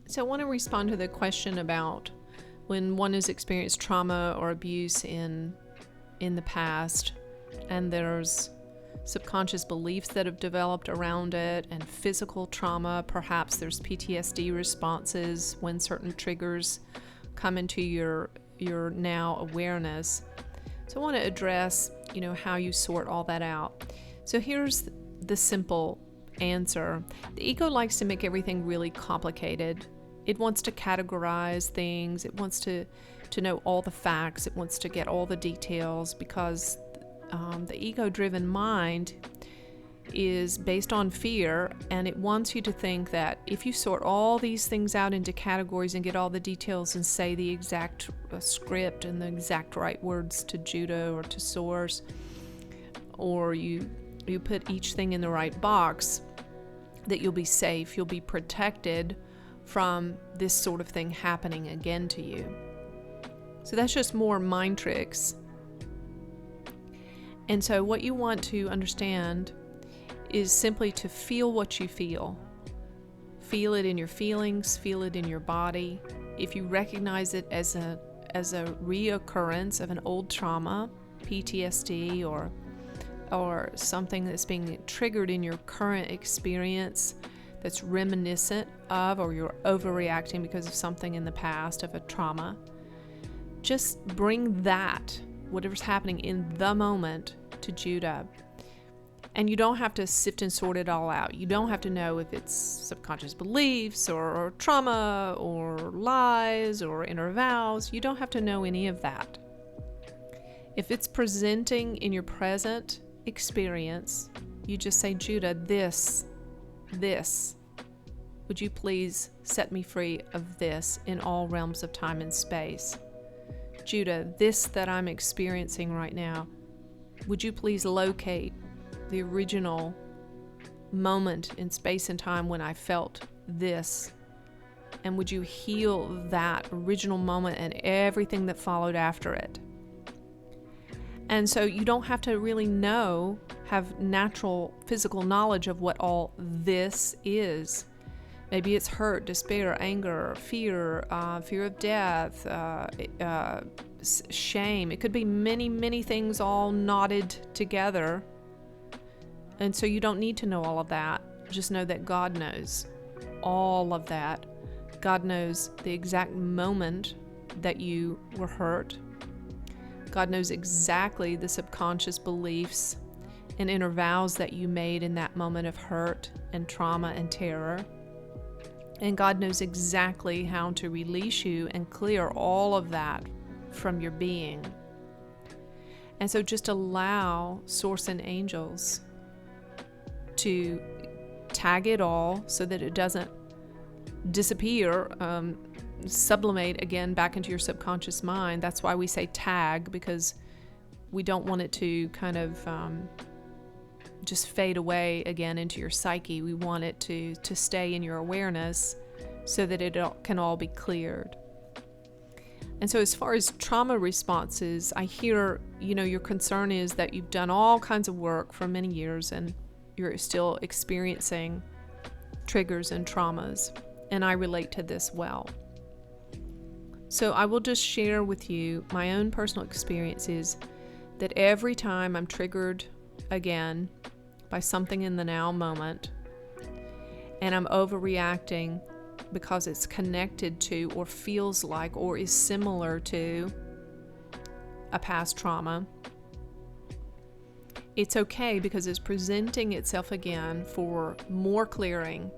So I want to respond to the question about when one has experienced trauma or abuse in the past, and there's subconscious beliefs that have developed around it, and physical trauma. Perhaps there's PTSD responses when certain triggers come into your now awareness. So I want to address, how you sort all that out. So here's the simple answer. The ego likes to make everything really complicated. It wants to categorize things. It wants to know all the facts. It wants to get all the details, because the ego-driven mind is based on fear, and it wants you to think that if you sort all these things out into categories and get all the details and say the exact script and the exact right words to Judah or to Source, or you put each thing in the right box, that you'll be safe, you'll be protected from this sort of thing happening again to you. So that's just more mind tricks. And so what you want to understand is simply to feel what you feel. Feel it in your feelings, feel it in your body. If you recognize it as a reoccurrence of an old trauma, PTSD, or something that's being triggered in your current experience that's reminiscent of, or you're overreacting because of something in the past of a trauma, just bring that, whatever's happening in the moment, to Judah. And you don't have to sift and sort it all out. You don't have to know if it's subconscious beliefs or trauma or lies or inner vows. You don't have to know any of that. If it's presenting in your present experience, you just say, Judah, this, would you please set me free of this in all realms of time and space? Judah, this that I'm experiencing right now, would you please locate the original moment in space and time when I felt this? And would you heal that original moment and everything that followed after it? And so you don't have to really have natural physical knowledge of what all this is. Maybe it's hurt, despair, anger, fear, fear of death, shame. It could be many, many things all knotted together. And so you don't need to know all of that. Just know that God knows all of that. God knows the exact moment that you were hurt. God knows exactly the subconscious beliefs and inner vows that you made in that moment of hurt and trauma and terror. And God knows exactly how to release you and clear all of that from your being. And so just allow Source and angels to tag it all so that it doesn't disappear, sublimate again back into your subconscious mind. That's why we say tag, because we don't want it to kind of just fade away again into your psyche. We want it to stay in your awareness so that it can all be cleared. And so as far as trauma responses, I hear, your concern is that you've done all kinds of work for many years and you're still experiencing triggers and traumas. And I relate to this well. So I will just share with you my own personal experiences that every time I'm triggered again by something in the now moment, and I'm overreacting because it's connected to or feels like or is similar to a past trauma, it's okay, because it's presenting itself again for more clearing.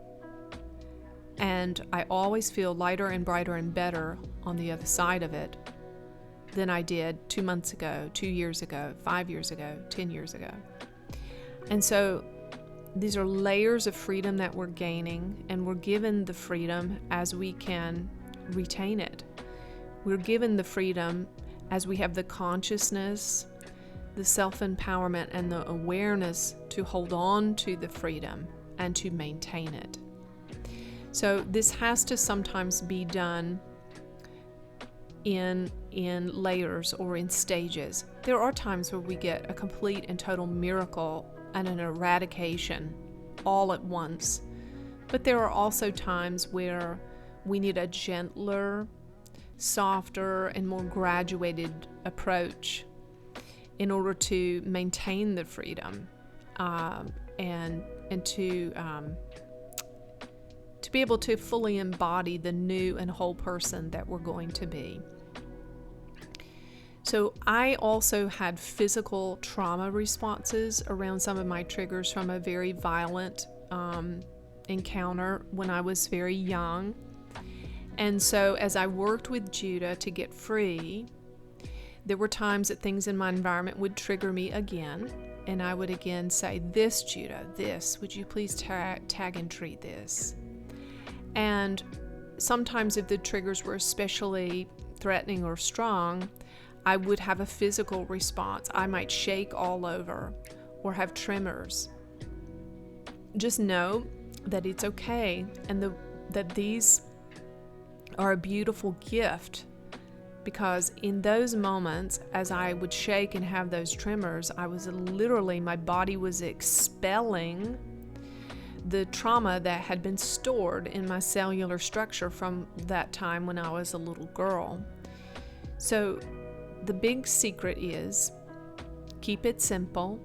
And I always feel lighter and brighter and better on the other side of it than I did 2 months ago, 2 years ago, 5 years ago, 10 years ago. And so these are layers of freedom that we're gaining, and we're given the freedom as we can retain it. We're given the freedom as we have the consciousness, the self-empowerment, and the awareness to hold on to the freedom and to maintain it. So this has to sometimes be done in layers or in stages. There are times where we get a complete and total miracle and an eradication all at once. But there are also times where We need a gentler, softer, and more graduated approach in order to maintain the freedom and to be able to fully embody the new and whole person that we're going to be. So I also had physical trauma responses around some of my triggers from a very violent encounter when I was very young. And so as I worked with Judah to get free, there were times that things in my environment would trigger me again. And I would again say, this, Judah, this, would you please tag and treat this? And sometimes if the triggers were especially threatening or strong, I would have a physical response. I might shake all over or have tremors. Just know that it's okay, and that these are a beautiful gift, because in those moments, as I would shake and have those tremors, I was literally, my body was expelling the trauma that had been stored in my cellular structure from that time when I was a little girl. So the big secret is keep it simple.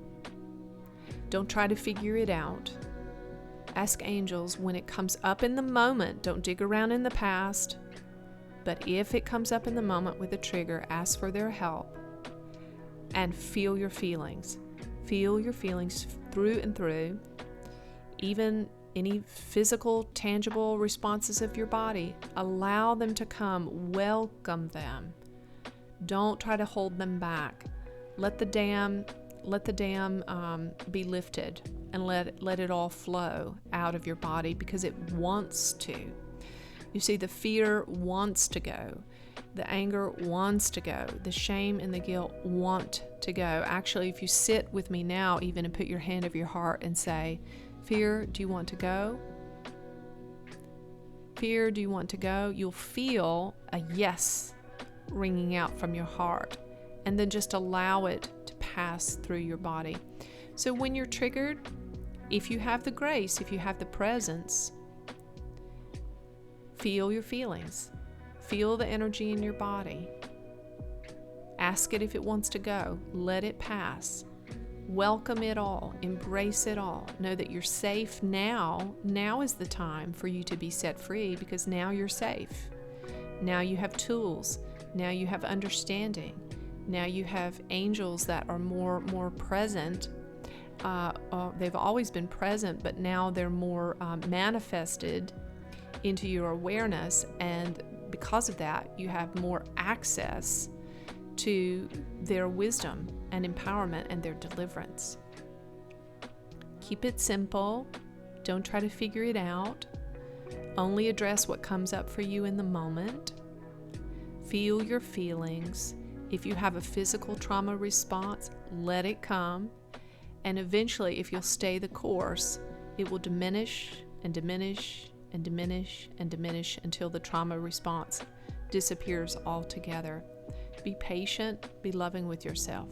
Don't try to figure it out. Ask angels when it comes up in the moment. Don't dig around in the past. But if it comes up in the moment with a trigger, ask for their help and feel your feelings. Feel your feelings through and through. Even any physical, tangible responses of your body, allow them to come. Welcome them. Don't try to hold them back. Let the dam be lifted, and let it all flow out of your body, because it wants to. You see, the fear wants to go. The anger wants to go. The shame and the guilt want to go. Actually, if you sit with me now even and put your hand over your heart and say, fear, do you want to go? Fear, do you want to go? You'll feel a yes ringing out from your heart, and then just allow it to pass through your body. So when you're triggered, if you have the grace, if you have the presence, feel your feelings. Feel the energy in your body. Ask it if it wants to go. Let it pass. Welcome it all. Embrace it all. Know that you're safe now. Now is the time for you to be set free, because now you're safe. Now you have tools. Now you have understanding. Now you have angels that are more present. They've always been present, but now they're more manifested into your awareness, and because of that, you have more access to their wisdom and empowerment and their deliverance. Keep it simple. Don't try to figure it out. Only address what comes up for you in the moment. Feel your feelings. If you have a physical trauma response, let it come. And eventually, if you'll stay the course, it will diminish and diminish and diminish and diminish until the trauma response disappears altogether. Be patient, be loving with yourself.